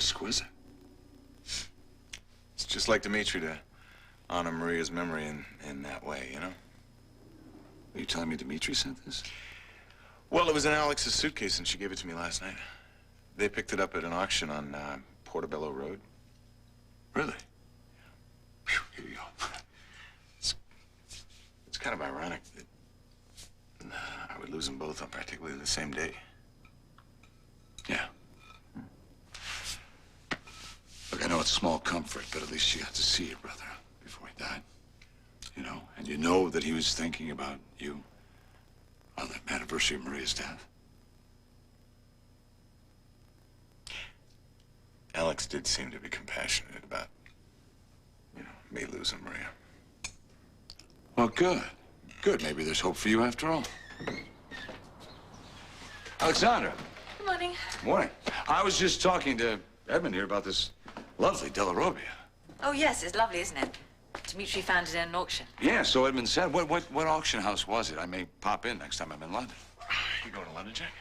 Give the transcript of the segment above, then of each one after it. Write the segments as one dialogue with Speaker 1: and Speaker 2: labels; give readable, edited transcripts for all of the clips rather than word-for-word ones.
Speaker 1: exquisite.
Speaker 2: It's just like Dimitri to honor Maria's memory in that way, you know?
Speaker 1: Are you telling me Dimitri sent this?
Speaker 2: Well, it was in Alex's suitcase, and she gave it to me last night. They picked it up at an auction on Portobello Road.
Speaker 1: Really? Whew, here you go.
Speaker 2: It's kind of ironic that I would lose them both on practically the same day.
Speaker 1: Yeah. Look, I know it's small comfort, but at least you got to see your brother before he died. You know, and you know that he was thinking about you on the anniversary of Maria's death.
Speaker 2: Alex did seem to be compassionate about, you know, me losing Maria.
Speaker 1: Well, good. Good. Maybe there's hope for you after all. Alexandra.
Speaker 3: Good morning.
Speaker 1: Morning. I was just talking to Edmund here about this lovely Della Robbia.
Speaker 3: Oh, yes, it's lovely, isn't it? Dimitri found it in an auction.
Speaker 1: Yeah, so Edmund said. What auction house was it? I may pop in next time I'm in London.
Speaker 2: You going to London, Jack?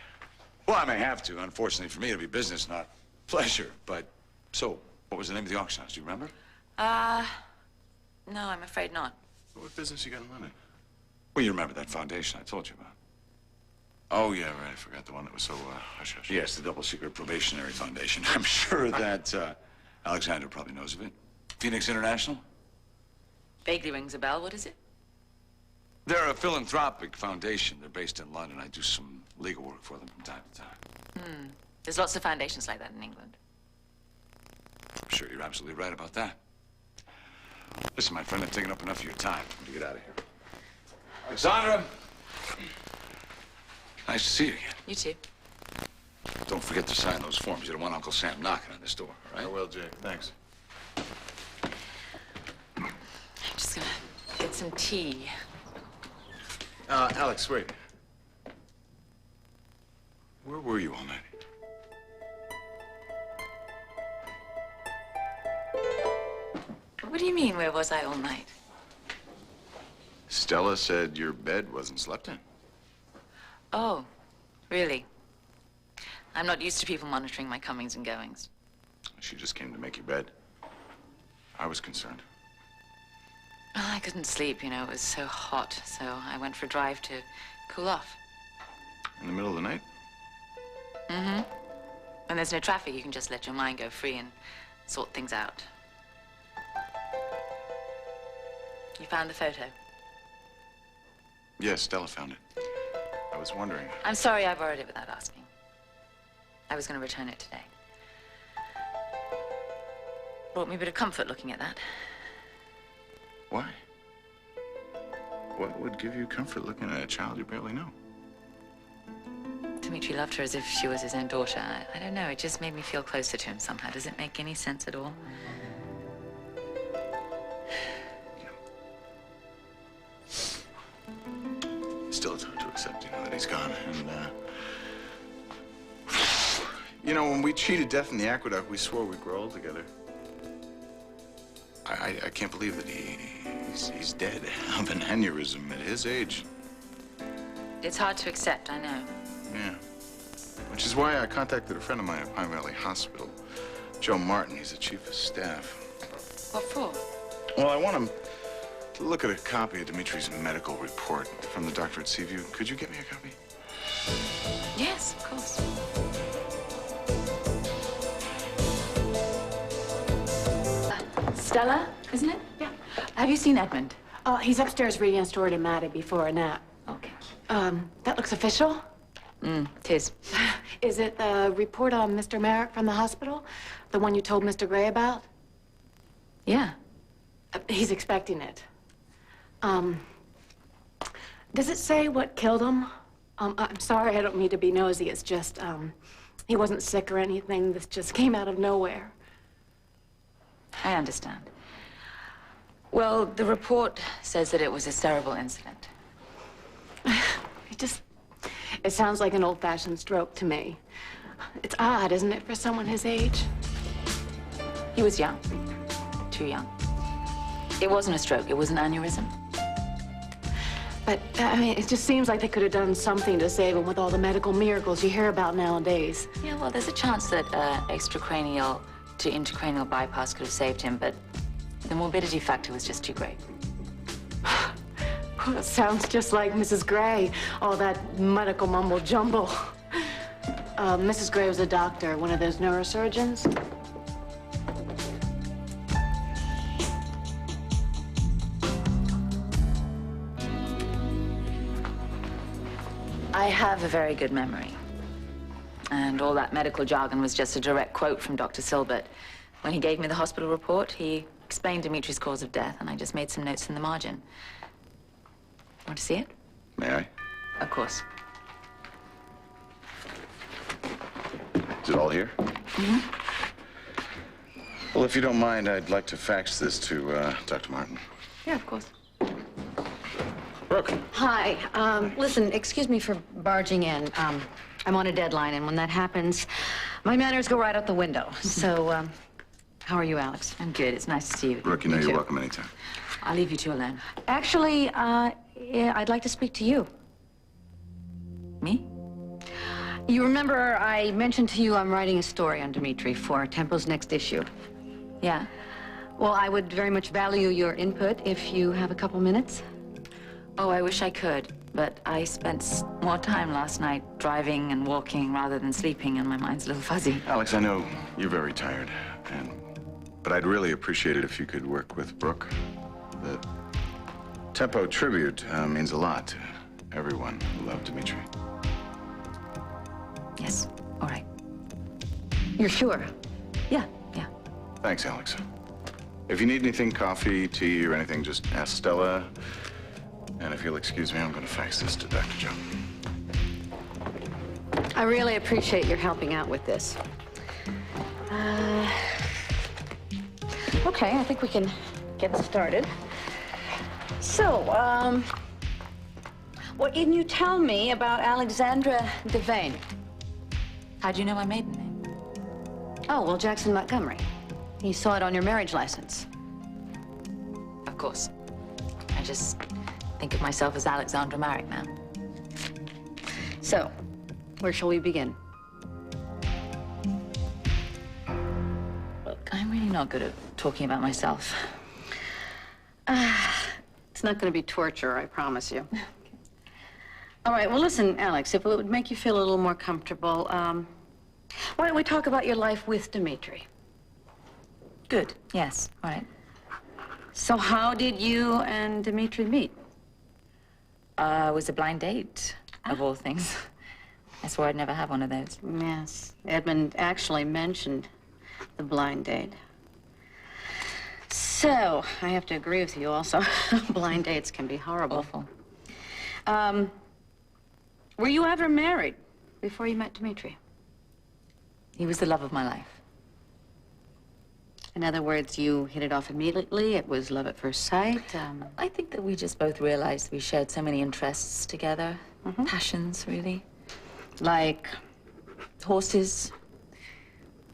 Speaker 1: Well, I may have to. Unfortunately for me, it'll be business, not pleasure. But, so, what was the name of the auction house? Do you remember?
Speaker 3: No, I'm afraid not.
Speaker 2: What business you got in London?
Speaker 1: Well, you remember that foundation I told you about.
Speaker 2: Oh, yeah, right. I forgot the one that was so, hush-hush.
Speaker 1: Yes, the double-secret probationary foundation. I'm sure that, Alexandra probably knows of it. Phoenix International?
Speaker 3: Vaguely rings a bell. What is it?
Speaker 1: They're a philanthropic foundation. They're based in London. I do some legal work for them from time to time.
Speaker 3: There's lots of foundations like that in England.
Speaker 1: I'm sure you're absolutely right about that. Listen, my friend, I've taken up enough of your time. I'm going to get out of here. Alexandra! Nice to see you again.
Speaker 3: You too.
Speaker 1: Don't forget to sign those forms. You don't want Uncle Sam knocking on this door, all right?
Speaker 2: I will, Jake. Thanks.
Speaker 3: I'm just gonna get some tea.
Speaker 2: Alex, wait. Where were you all night?
Speaker 3: What do you mean, where was I all night?
Speaker 2: Stella said your bed wasn't slept in.
Speaker 3: Oh, really? I'm not used to people monitoring my comings and goings.
Speaker 2: She just came to make your bed. I was concerned.
Speaker 3: Oh, I couldn't sleep, you know, it was so hot, so I went for a drive to cool off.
Speaker 2: In the middle of the night?
Speaker 3: Mm-hmm. When there's no traffic, you can just let your mind go free and sort things out. You found the photo?
Speaker 2: Yes, Stella found it. I was wondering.
Speaker 3: I'm sorry I borrowed it without asking. I was going to return it today. Brought me a bit of comfort looking at that.
Speaker 2: Why? What would give you comfort looking at a child you barely know?
Speaker 3: Dimitri loved her as if she was his own daughter. I don't know, it just made me feel closer to him somehow. Does it make any sense at all?
Speaker 2: Still, it's hard to accept, you know, that he's gone. And, you know, when we cheated death in the aqueduct, we swore we'd grow old together. I can't believe that he's dead of an aneurysm at his age.
Speaker 3: It's hard to accept, I know.
Speaker 2: Yeah. Which is why I contacted a friend of mine at Pine Valley Hospital, Joe Martin. He's the chief of staff.
Speaker 3: What for?
Speaker 2: Well, I want him to look at a copy of Dimitri's medical report from the doctor at Seaview. Could you get me a copy?
Speaker 3: Yes, of course. Stella, isn't it?
Speaker 4: Yeah.
Speaker 3: Have you seen Edmund?
Speaker 4: He's upstairs reading a story to Maddie before a nap.
Speaker 3: Okay.
Speaker 4: That looks official.
Speaker 3: It is.
Speaker 4: Is it the report on Mr. Marick from the hospital? The one you told Mr. Gray about?
Speaker 3: Yeah.
Speaker 4: He's expecting it. Does it say what killed him? I'm sorry, I don't mean to be nosy. It's just, he wasn't sick or anything. This just came out of nowhere.
Speaker 3: I understand. Well, the report says that it was a cerebral incident.
Speaker 4: It sounds like an old-fashioned stroke to me. It's odd, isn't it, for someone his age?
Speaker 3: He was young. Too young. It wasn't a stroke, it was an aneurysm.
Speaker 4: But, I mean, it just seems like they could have done something to save him with all the medical miracles you hear about nowadays.
Speaker 3: Yeah, well, there's a chance that extracranial to intracranial bypass could have saved him, but the morbidity factor was just too great.
Speaker 4: Well, it sounds just like Mrs. Gray, all that medical mumble jumble. Mrs. Gray was a doctor, one of those neurosurgeons.
Speaker 3: I have a very good memory. And all that medical jargon was just a direct quote from Dr. Silbert. When he gave me the hospital report, he explained Dimitri's cause of death, and I just made some notes in the margin. Want to see it?
Speaker 2: May I?
Speaker 3: Of course.
Speaker 2: Is it all here? Mm-hmm. Well, if you don't mind, I'd like to fax this to Dr. Martin.
Speaker 3: Yeah, of course.
Speaker 2: Brooke.
Speaker 5: Hi. Listen, excuse me for barging in. I'm on a deadline, and when that happens, my manners go right out the window. So, how are you, Alex?
Speaker 3: I'm good. It's nice to see you.
Speaker 2: Brooke, you know you're welcome anytime.
Speaker 3: I'll leave you two alone.
Speaker 5: Actually, yeah, I'd like to speak to you.
Speaker 3: Me?
Speaker 5: You remember I mentioned to you I'm writing a story on Dimitri for Tempo's next issue.
Speaker 3: Yeah.
Speaker 5: Well, I would very much value your input if you have a couple minutes.
Speaker 3: Oh, I wish I could, but I spent more time last night driving and walking rather than sleeping, and my mind's a little fuzzy.
Speaker 2: Alex, I know you're very tired, but I'd really appreciate it if you could work with Brooke. The Tempo tribute means a lot to everyone who loved Dimitri.
Speaker 3: Yes, all right.
Speaker 5: You're sure?
Speaker 3: Yeah.
Speaker 2: Thanks, Alex. If you need anything, coffee, tea, or anything, just ask Stella. And if you'll excuse me, I'm going to fax this to Dr. Joe.
Speaker 5: I really appreciate your helping out with this. Okay, I think we can get started. So, what can you tell me about Alexandra Devane?
Speaker 3: How'd you know my maiden name?
Speaker 5: Oh, well, Jackson Montgomery. He saw it on your marriage license.
Speaker 3: Of course. I just think of myself as Alexandra Marick now.
Speaker 5: So, where shall we begin?
Speaker 3: Look, I'm really not good at talking about myself.
Speaker 5: It's not going to be torture, I promise you. Okay. All right, well, listen, Alex, if it would make you feel a little more comfortable, why don't we talk about your life with Dimitri?
Speaker 3: Good, yes, all right.
Speaker 5: So how did you and Dimitri meet?
Speaker 3: It was a blind date, of all things. I swore I'd never have one of those.
Speaker 5: Yes, Edmund actually mentioned the blind date. So, I have to agree with you also. Blind dates can be horrible.
Speaker 3: Awful.
Speaker 5: Were you ever married before you met Dimitri?
Speaker 3: He was the love of my life.
Speaker 5: In other words, you hit it off immediately? It was love at first sight?
Speaker 3: I think that we just both realized we shared so many interests together. Passions, really.
Speaker 5: Like?
Speaker 3: Horses.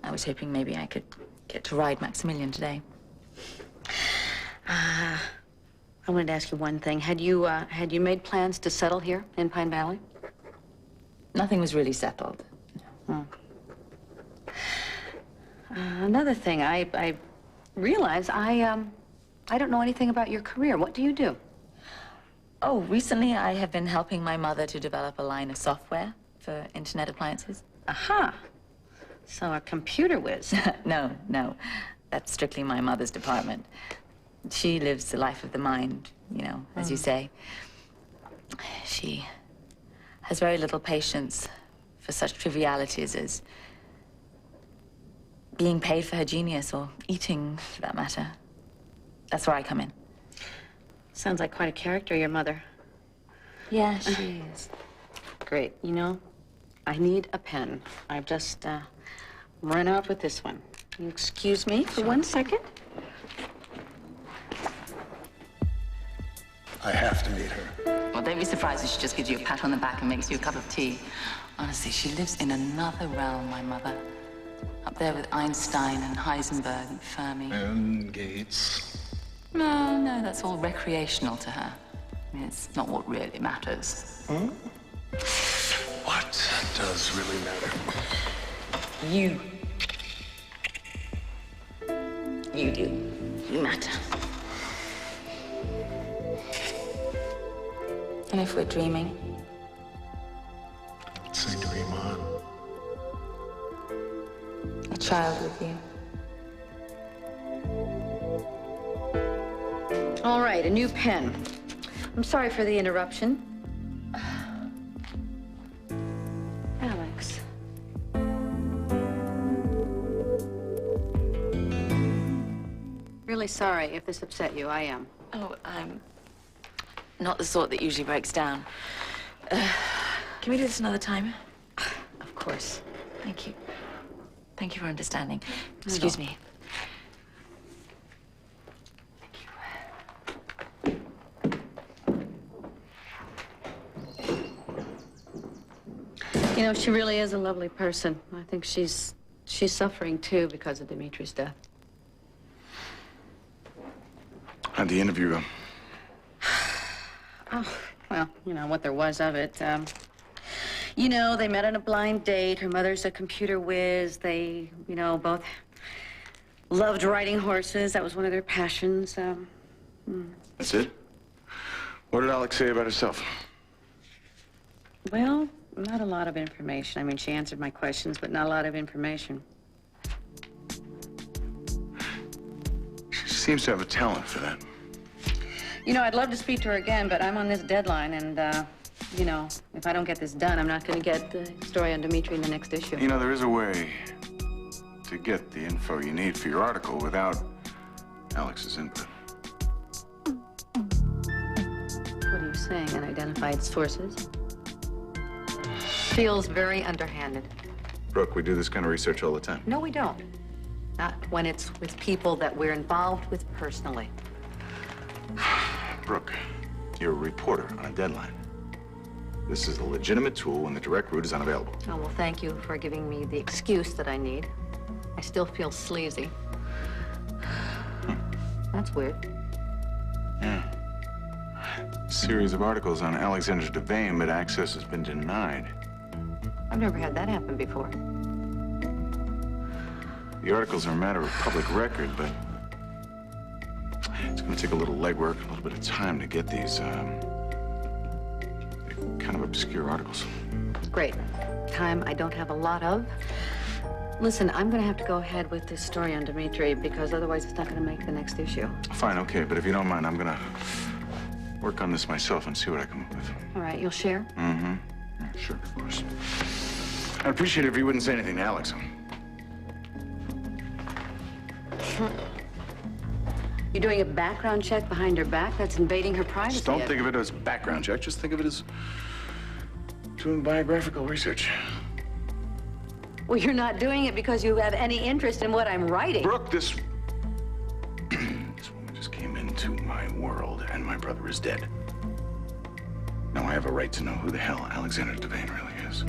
Speaker 3: I was hoping maybe I could get to ride Maximilian today.
Speaker 5: I wanted to ask you one thing. Had you made plans to settle here in Pine Valley?
Speaker 3: Nothing was really settled.
Speaker 5: Another thing, I realize I don't know anything about your career. What do you do?
Speaker 3: Oh, recently I have been helping my mother to develop a line of software for internet appliances.
Speaker 5: Aha. So a computer whiz.
Speaker 3: No. That's strictly my mother's department. She lives the life of the mind, you know, as you say. She has very little patience for such trivialities as being paid for her genius or eating, for that matter. That's where I come in.
Speaker 5: Sounds like quite a character, your mother.
Speaker 3: Yeah, she is.
Speaker 5: Great. You know, I need a pen. I've just run out with this one. You excuse me for 1 second?
Speaker 6: I have to meet her.
Speaker 3: Well, don't be surprised if she just gives you a pat on the back and makes you a cup of tea. Honestly, she lives in another realm, my mother. Up there with Einstein and Heisenberg and Fermi.
Speaker 6: And Gates.
Speaker 3: No, that's all recreational to her. I mean, it's not what really matters.
Speaker 6: What does really matter?
Speaker 3: You. You do. You matter. And if we're dreaming?
Speaker 6: Say dream on.
Speaker 3: A child with you.
Speaker 5: All right, a new pen. I'm sorry for the interruption. Alex. Really sorry if this upset you. I am.
Speaker 3: Oh, I'm not the sort that usually breaks down. Can we do this another time?
Speaker 5: Of course.
Speaker 3: Thank you. Thank you for understanding. Excuse me.
Speaker 5: You know, she really is a lovely person. I think she's suffering, too, because of Dimitri's death.
Speaker 2: How'd the interview go?
Speaker 5: Oh, well, you know, what there was of it. You know, they met on a blind date. Her mother's a computer whiz. They, you know, both loved riding horses. That was one of their passions.
Speaker 2: That's it? What did Alex say about herself?
Speaker 5: Well, not a lot of information. I mean, she answered my questions, but not a lot of information.
Speaker 2: She seems to have a talent for that.
Speaker 5: You know, I'd love to speak to her again, but I'm on this deadline, and, you know, if I don't get this done, I'm not going to get the story on Dimitri in the next issue.
Speaker 2: You know, there is a way to get the info you need for your article without Alex's input.
Speaker 5: What are you saying? Unidentified sources? Feels very underhanded.
Speaker 2: Brooke, we do this kind of research all the time.
Speaker 5: No, we don't. Not when it's with people that we're involved with personally.
Speaker 2: Brooke, you're a reporter on a deadline. This is a legitimate tool when the direct route is unavailable.
Speaker 5: Oh, well, thank you for giving me the excuse that I need. I still feel sleazy. That's weird.
Speaker 2: Yeah. A series of articles on Alexandra Devane, but access has been denied.
Speaker 5: I've never had that happen before.
Speaker 2: The articles are a matter of public record, but it's going to take a little legwork, a little bit of time to get these kind of obscure articles.
Speaker 5: Great. Time I don't have a lot of. Listen, I'm going to have to go ahead with this story on Dimitri because otherwise it's not going to make the next issue.
Speaker 2: Fine, okay, but if you don't mind, I'm going to work on this myself and see what I come up with.
Speaker 5: All right, you'll share?
Speaker 2: Mm-hmm. Yeah, sure, of course. I'd appreciate it if you wouldn't say anything to Alex.
Speaker 5: You're doing a background check behind her back? That's invading her privacy.
Speaker 2: Just don't think of it as background check. Just think of it as doing biographical research.
Speaker 5: Well, you're not doing it because you have any interest in what I'm writing.
Speaker 2: Brooke, this woman just came into my world, and my brother is dead. Now I have a right to know who the hell Alexandra Devane really is.